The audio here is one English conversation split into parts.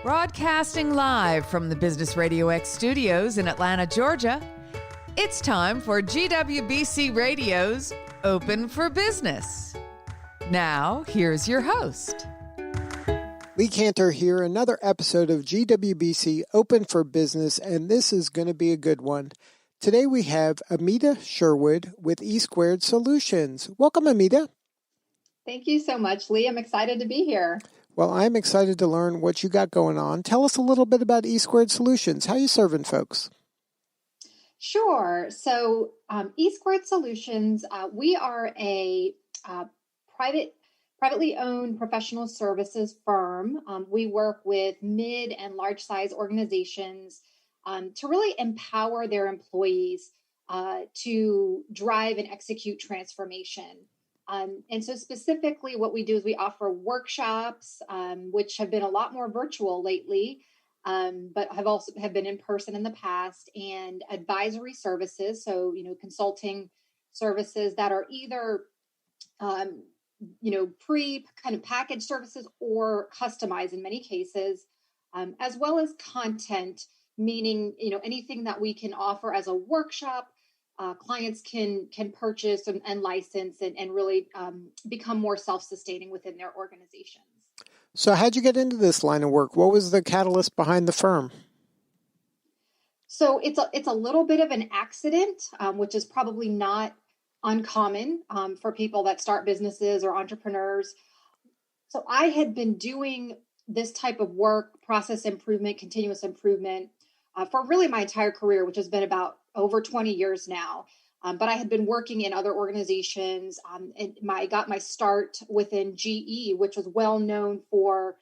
Broadcasting live from the Business RadioX studios in Atlanta, Georgia, it's time for GWBC Radio's Open for Business. Now, here's your host. Lee Cantor here, another episode of GWBC Open for Business, and this is going to be a good one. Today we have Amita Sherwood with E-Squared Solutions. Welcome, Amita. Thank you so much, Lee. I'm excited to be here. Well, I'm excited to learn what you got going on. Tell us a little bit about E-Squared Solutions. How are you serving folks? Sure. So E-Squared Solutions, we are a privately owned professional services firm. We work with mid and large size organizations to really empower their employees to drive and execute transformation. And so specifically what we do is we offer workshops, which have been a lot more virtual lately, but have been in person in the past, and advisory services. So, consulting services that are either, pre kind of packaged services or customized in many cases, as well as content, meaning, anything that we can offer as a workshop. Clients can purchase and license and really become more self-sustaining within their organizations. So how'd you get into this line of work? What was the catalyst behind the firm? So it's a little bit of an accident, which is probably not uncommon for people that start businesses or entrepreneurs. So I had been doing this type of work, process improvement, continuous improvement, for really my entire career, which has been about over 20 years now. But I had been working in other organizations. And I got my start within GE, which was well known for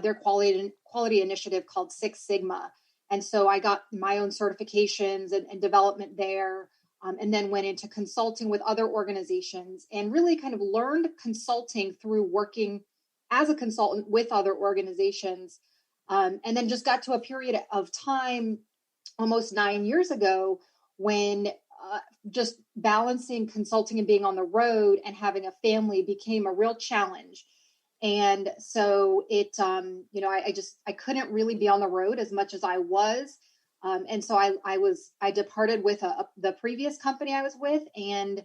their quality initiative called Six Sigma. And so I got my own certifications and development there, and then went into consulting with other organizations and really kind of learned consulting through working as a consultant with other organizations. And then just got to a period of time almost 9 years ago when just balancing consulting and being on the road and having a family became a real challenge. And so I couldn't really be on the road as much as I was. And so I departed with the previous company I was with and,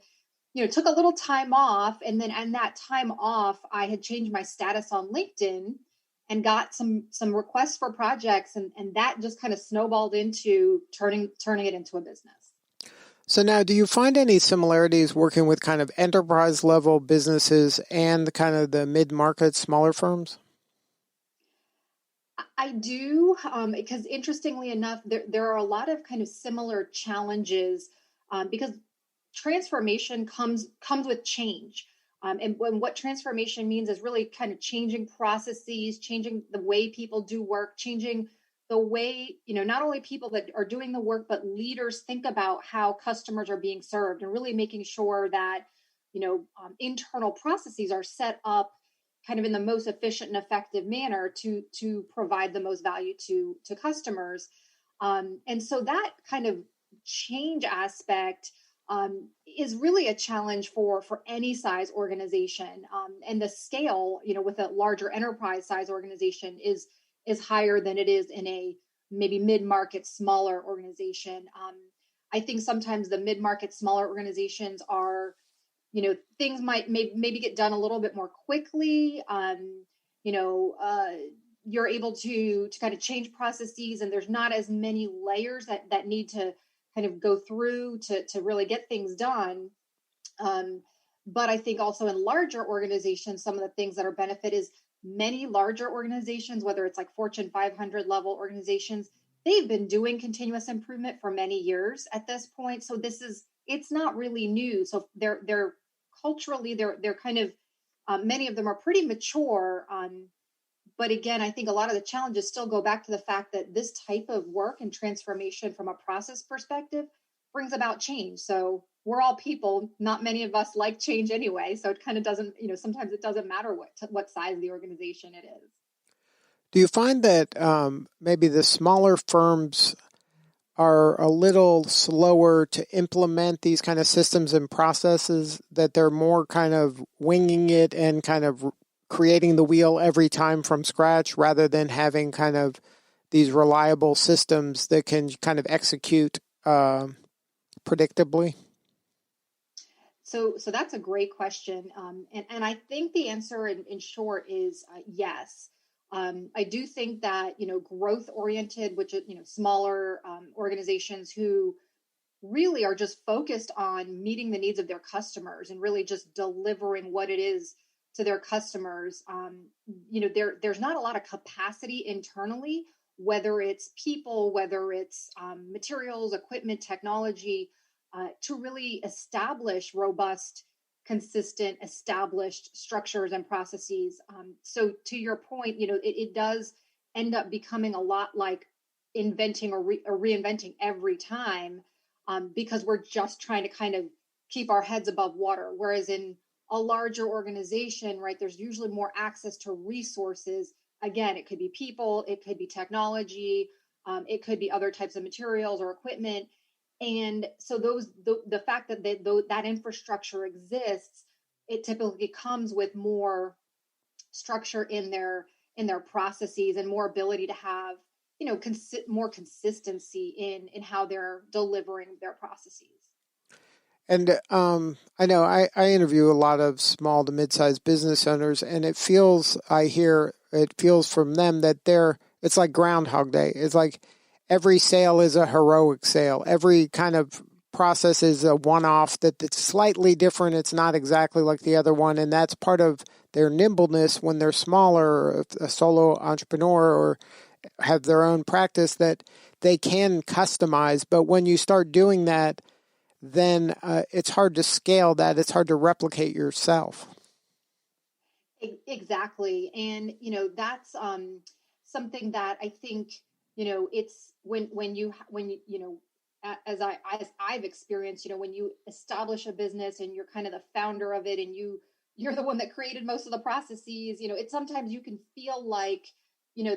took a little time off. And then in that time off, I had changed my status on LinkedIn and got some requests for projects. And that just kind of snowballed into turning it into a business. So now, do you find any similarities working with kind of enterprise level businesses and kind of the mid-market smaller firms? I do, because interestingly enough, there are a lot of kind of similar challenges because transformation comes with change. And what transformation means is really kind of changing processes, changing the way people do work, changing the way, not only people that are doing the work, but leaders think about how customers are being served and really making sure that, internal processes are set up kind of in the most efficient and effective manner to provide the most value to customers. And so that kind of change aspect is really a challenge for any size organization. And the scale, with a larger enterprise size organization is higher than it is in a maybe mid-market smaller organization. I think sometimes the mid-market smaller organizations are, things might maybe get done a little bit more quickly. You're able to kind of change processes, and there's not as many layers that need to kind of go through to really get things done. But I think also in larger organizations, some of the things that are benefit is many larger organizations, whether it's like Fortune 500 level organizations, they've been doing continuous improvement for many years at this point. So it's not really new. So they're culturally, they're kind of, many of them are pretty mature. But again, I think a lot of the challenges still go back to the fact that this type of work and transformation from a process perspective brings about change. So we're all people. Not many of us like change anyway. So it kind of doesn't, sometimes it doesn't matter what size of the organization it is. Do you find that maybe the smaller firms are a little slower to implement these kind of systems and processes, that they're more kind of winging it and kind of creating the wheel every time from scratch rather than having kind of these reliable systems that can kind of execute predictably? So that's a great question. And I think the answer in short is yes. I do think that, growth oriented, which is, smaller organizations who really are just focused on meeting the needs of their customers and really just delivering what it is to their customers. There's not a lot of capacity internally, whether it's people, whether it's materials, equipment, technology, to really establish robust, consistent, established structures and processes. So to your point, it does end up becoming a lot like inventing or reinventing every time, because we're just trying to kind of keep our heads above water. Whereas in a larger organization, right, there's usually more access to resources. Again, it could be people, it could be technology, it could be other types of materials or equipment. And so the fact that that infrastructure exists, it typically comes with more structure in their processes and more ability to have, more consistency in how they're delivering their processes. And I know I interview a lot of small to mid-sized business owners, and it feels from them that it's like Groundhog Day. It's like every sale is a heroic sale. Every kind of process is a one-off that's slightly different. It's not exactly like the other one, and that's part of their nimbleness when they're smaller, a solo entrepreneur, or have their own practice, that they can customize. But when you start doing that, then it's hard to scale that. It's hard to replicate yourself. Exactly. And, that's something that I think, it's when you as I've experienced, when you establish a business and you're kind of the founder of it and you're the one that created most of the processes, it's sometimes you can feel like,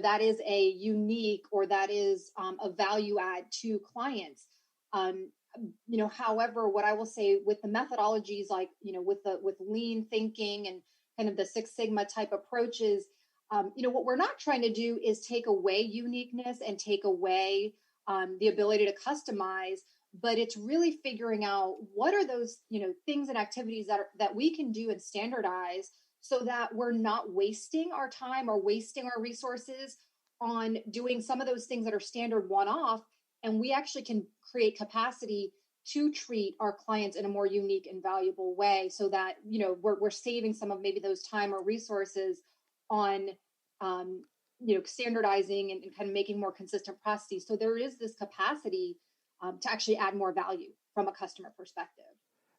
that is a unique, or that is a value add to clients. However, what I will say with the methodologies, like, with lean thinking and kind of the Six Sigma type approaches, what we're not trying to do is take away uniqueness and take away the ability to customize, but it's really figuring out what are those, things and activities that we can do and standardize, so that we're not wasting our time or wasting our resources on doing some of those things that are standard one-off, and we actually can create capacity to treat our clients in a more unique and valuable way, so that, we're saving some of maybe those time or resources on, standardizing and kind of making more consistent processes. So there is this capacity to actually add more value from a customer perspective.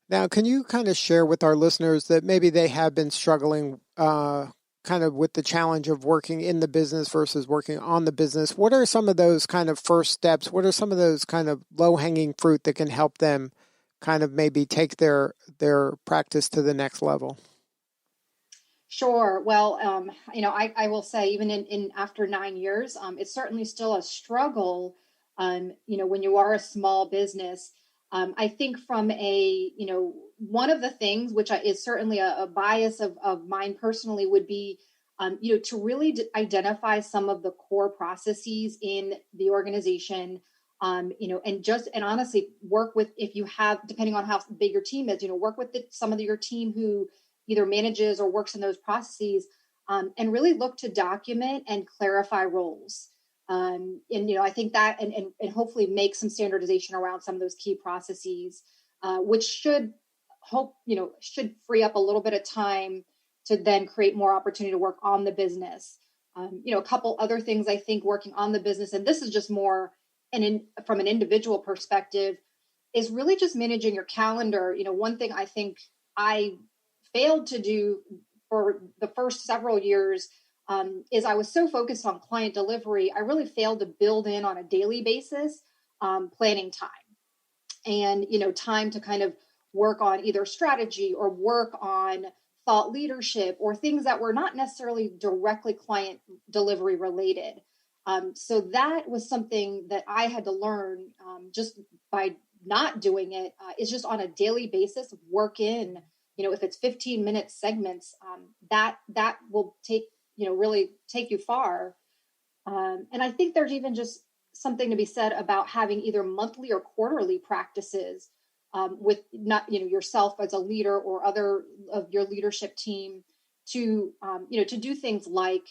Now, can you kind of share with our listeners that maybe they have been struggling kind of with the challenge of working in the business versus working on the business? What are some of those kind of first steps? What are some of those kind of low-hanging fruit that can help them kind of maybe take their practice to the next level? Sure. Well, I will say, even in after 9 years, it's certainly still a struggle. When you are a small business, I think from one of the things, which is certainly a bias of mine personally, would be, to really identify some of the core processes in the organization, and honestly work with, if you have, depending on how big your team is, work with some of your team who either manages or works in those processes, and really look to document and clarify roles. I think that, and hopefully make some standardization around some of those key processes, which should free up a little bit of time to then create more opportunity to work on the business. A couple other things I think working on the business, and this is just more from an individual perspective, is really just managing your calendar. One thing I think I failed to do for the first several years is I was so focused on client delivery, I really failed to build in on a daily basis planning time, and time to kind of work on either strategy or work on thought leadership or things that were not necessarily directly client delivery related. So that was something that I had to learn just by not doing it, is just on a daily basis, work in if it's 15-minute segments, that will take, really take you far. And I think there's even just something to be said about having either monthly or quarterly practices with not, yourself as a leader or other of your leadership team to, to do things like,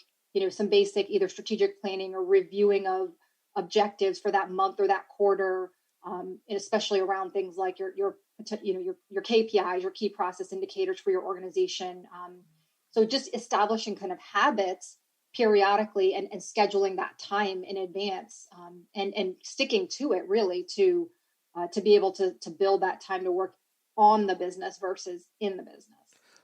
some basic either strategic planning or reviewing of objectives for that month or that quarter, and especially around things like your KPIs, your key process indicators for your organization. So just establishing kind of habits periodically and scheduling that time in advance, and sticking to it really to be able to build that time to work on the business versus in the business.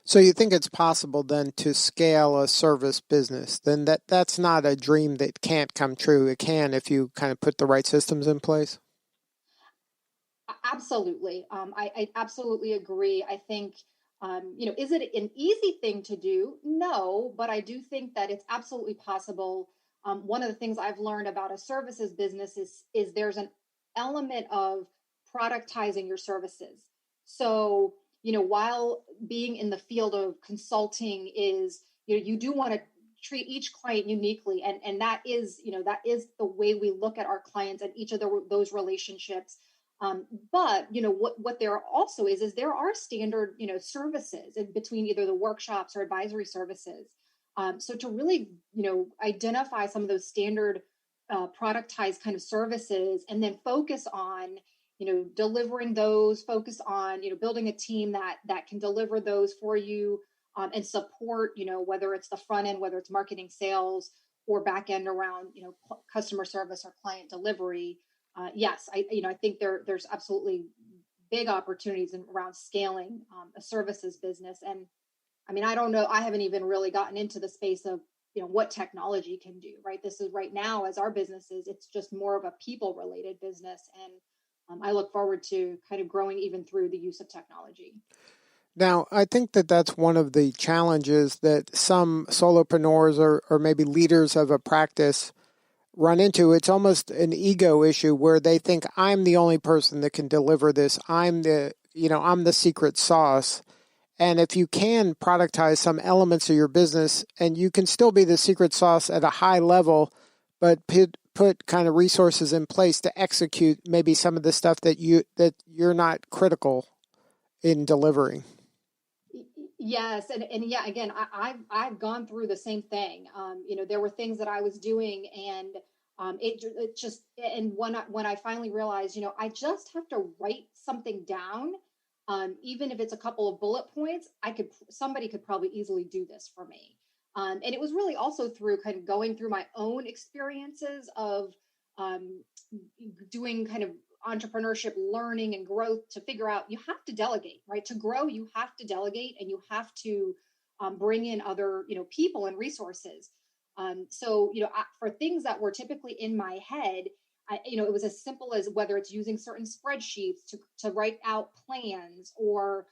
So you think it's possible then to scale a service business? Then that's not a dream that can't come true. It can if you kind of put the right systems in place. Absolutely. I absolutely agree. I think, is it an easy thing to do? No, but I do think that it's absolutely possible. One of the things I've learned about a services business is there's an element of productizing your services. So, while being in the field of consulting is, you do want to treat each client uniquely. And that is the way we look at our clients and each of those relationships. But, what there also is there are standard, services in between either the workshops or advisory services. So to really, identify some of those standard productized kind of services and then focus on, delivering those, focus on, building a team that can deliver those for you, and support, whether it's the front end, whether it's marketing, sales, or back end around, customer service or client delivery. Yes, I think there's absolutely big opportunities around scaling a services business. And I mean, I don't know, I haven't even really gotten into the space of, what technology can do, right? This is right now as our businesses, it's just more of a people related business. And I look forward to kind of growing even through the use of technology. Now, I think that's one of the challenges that some solopreneurs or maybe leaders of a practice run into. It's almost an ego issue where they think I'm the only person that can deliver this. I'm the secret sauce. And if you can productize some elements of your business and you can still be the secret sauce at a high level, but put kind of resources in place to execute maybe some of the stuff that you're not critical in delivering. Yes. And yeah, again, I've gone through the same thing. There were things that I was doing and it just, and when I finally realized, I just have to write something down. Even if it's a couple of bullet points, somebody could probably easily do this for me. And it was really also through kind of going through my own experiences of doing kind of entrepreneurship learning and growth to figure out you have to delegate, right? To grow, you have to delegate and you have to bring in other, people and resources. So, for things that were typically in my head, it was as simple as whether it's using certain spreadsheets to write out plans or,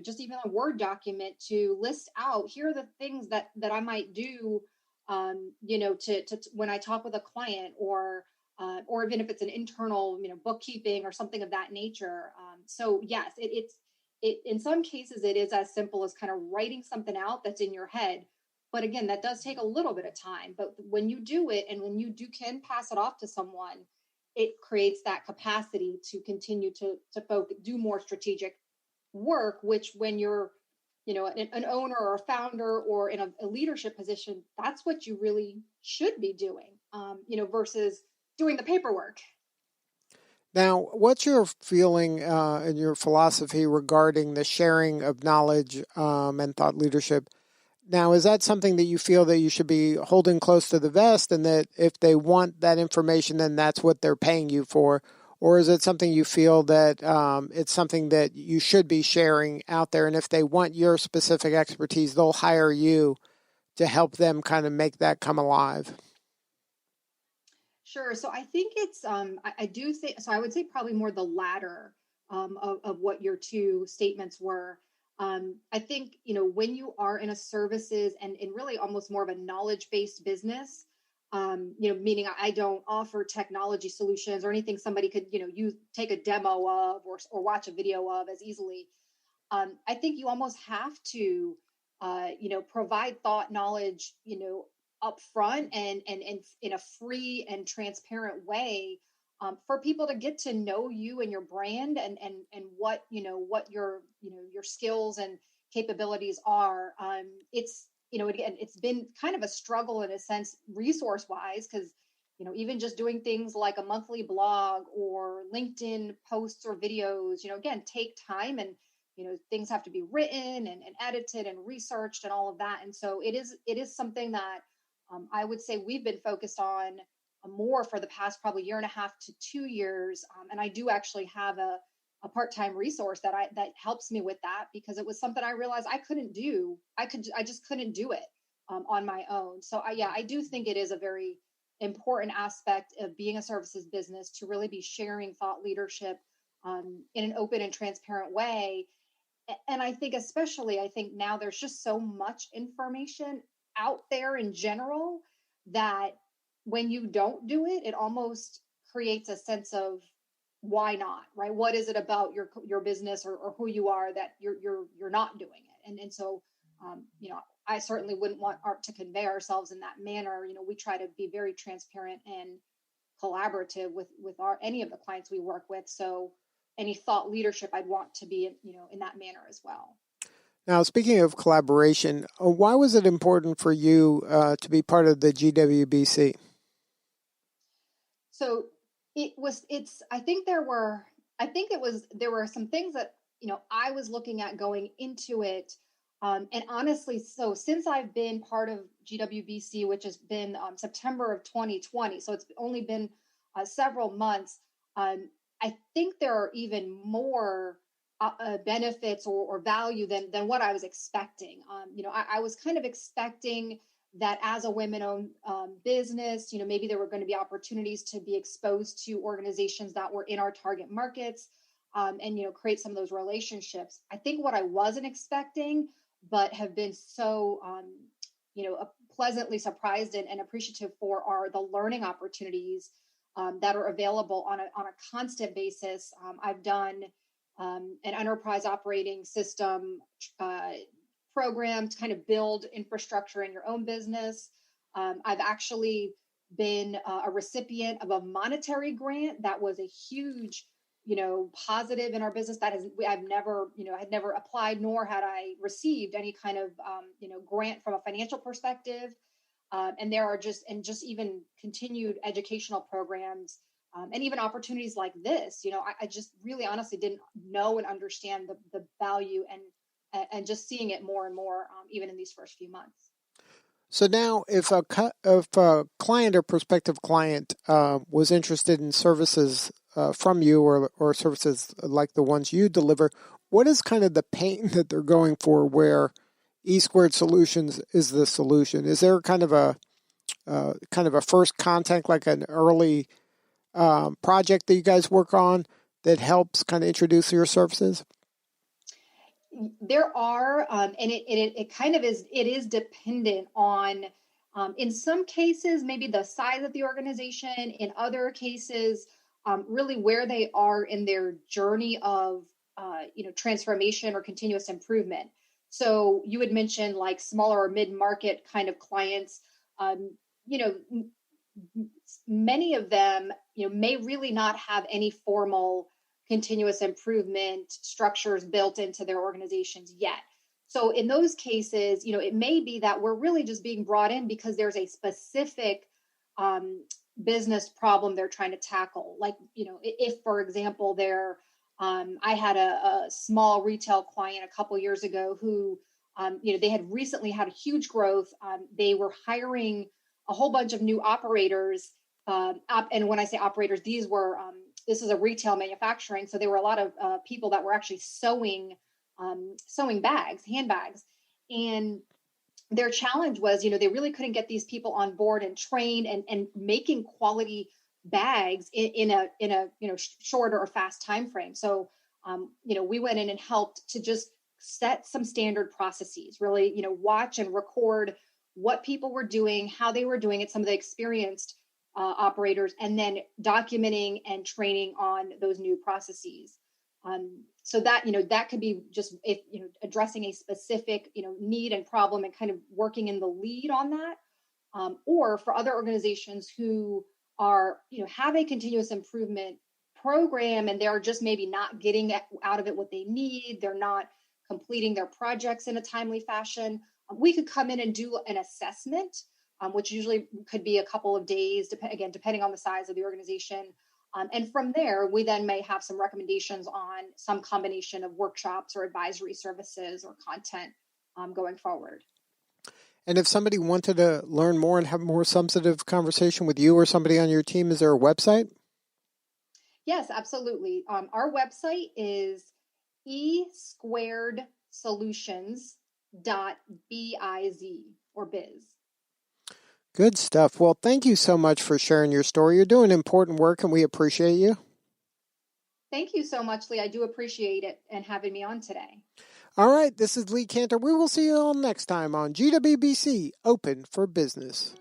just even a Word document to list out, here are the things that I might do, to when I talk with a client or even if it's an internal, bookkeeping or something of that nature. So yes, it in some cases, it is as simple as kind of writing something out that's in your head. But again, that does take a little bit of time. But when you do it and when you can pass it off to someone, it creates that capacity to continue to focus, do more strategic work, which when you're, an owner or a founder or in a leadership position, that's what you really should be doing, versus doing the paperwork. Now, what's your feeling and your philosophy regarding the sharing of knowledge and thought leadership? Now, is that something that you feel that you should be holding close to the vest and that if they want that information, then that's what they're paying you for? Or is it something you feel that it's something that you should be sharing out there? And if they want your specific expertise, they'll hire you to help them kind of make that come alive? Sure. So I think it's, I do think, so I would say probably more the latter of what your two statements were. I think, when you are in a services and really almost more of a knowledge-based business, meaning I don't offer technology solutions or anything somebody could, take a demo of or watch a video of as easily. I think you almost have to, provide thought, knowledge, up front and in a free and transparent way, for people to get to know you and your brand and what, what your skills and capabilities are. Again, it's been kind of a struggle in a sense, resource wise, because, even just doing things like a monthly blog or LinkedIn posts or videos, again, take time, and, things have to be written and edited and researched and all of that. And so it is something that, I would say we've been focused on more for the past probably year and a half to 2 years. And I do actually have a part-time resource that helps me with that, because it was something I realized I couldn't do. I just couldn't do it on my own. So I do think it is a very important aspect of being a services business to really be sharing thought leadership in an open and transparent way. And I think now there's just so much information out there in general that when you don't do it, it almost creates a sense of why not, right? What is it about your business or who you are that you're not doing it? And so, I certainly wouldn't want art to convey ourselves in that manner. We try to be very transparent and collaborative with any of the clients we work with. So any thought leadership, I'd want to be, in that manner as well. Now, speaking of collaboration, why was it important for you to be part of the GWBC? So I think there were some things that, I was looking at going into it. And honestly, so since I've been part of GWBC, which has been September of 2020, so it's only been several months, I think there are even more benefits or value than what I was expecting. I was kind of expecting that as a women-owned business, maybe there were going to be opportunities to be exposed to organizations that were in our target markets, and create some of those relationships. I think what I wasn't expecting, but have been so pleasantly surprised and appreciative for, are the learning opportunities that are available on a constant basis. I've done an enterprise operating system program to kind of build infrastructure in your own business. I've actually been a recipient of a monetary grant that was a huge, positive in our business. I've never, had never applied, nor had I received any kind of, grant from a financial perspective. And there are just even continued educational programs, and even opportunities like this. I just really honestly didn't know and understand the value and just seeing it more and more, even in these first few months. So now, if a client or prospective client was interested in services from you or services like the ones you deliver, what is kind of the pain that they're going for where E-Squared Solutions is the solution? Is there kind of a first contact, like an early project that you guys work on that helps kind of introduce your services? There are, and it kind of is. It is dependent on, in some cases, maybe the size of the organization. In other cases, really where they are in their journey of, transformation or continuous improvement. So you had mentioned like smaller or mid-market kind of clients. Many of them, may really not have any formal continuous improvement structures built into their organizations yet. So in those cases, it may be that we're really just being brought in because there's a specific business problem they're trying to tackle. Like, if, for example, I had a small retail client a couple years ago who, they had recently had a huge growth. They were hiring a whole bunch of new operators. And when I say operators, this is a retail manufacturing. So there were a lot of people that were actually sewing bags, handbags. And their challenge was, they really couldn't get these people on board and trained and making quality bags in a shorter or fast time frame. So, we went in and helped to just set some standard processes, really, watch and record what people were doing, how they were doing it, some of the experienced operators, and then documenting and training on those new processes. So that, that could be just if, addressing a specific, need and problem and kind of working in the lead on that. Or for other organizations who are, have a continuous improvement program and they're just maybe not getting out of it what they need. They're not completing their projects in a timely fashion. We could come in and do an assessment, which usually could be a couple of days, depending on the size of the organization. And from there, we then may have some recommendations on some combination of workshops or advisory services or content going forward. And if somebody wanted to learn more and have a more substantive conversation with you or somebody on your team, is there a website? Yes, absolutely. Our website is esquaredsolutions.biz or biz. Good stuff. Well, thank you so much for sharing your story. You're doing important work and we appreciate you. Thank you so much, Lee. I do appreciate it and having me on today. All right, this is Lee Cantor. We will see you all next time on GWBC Open for Business.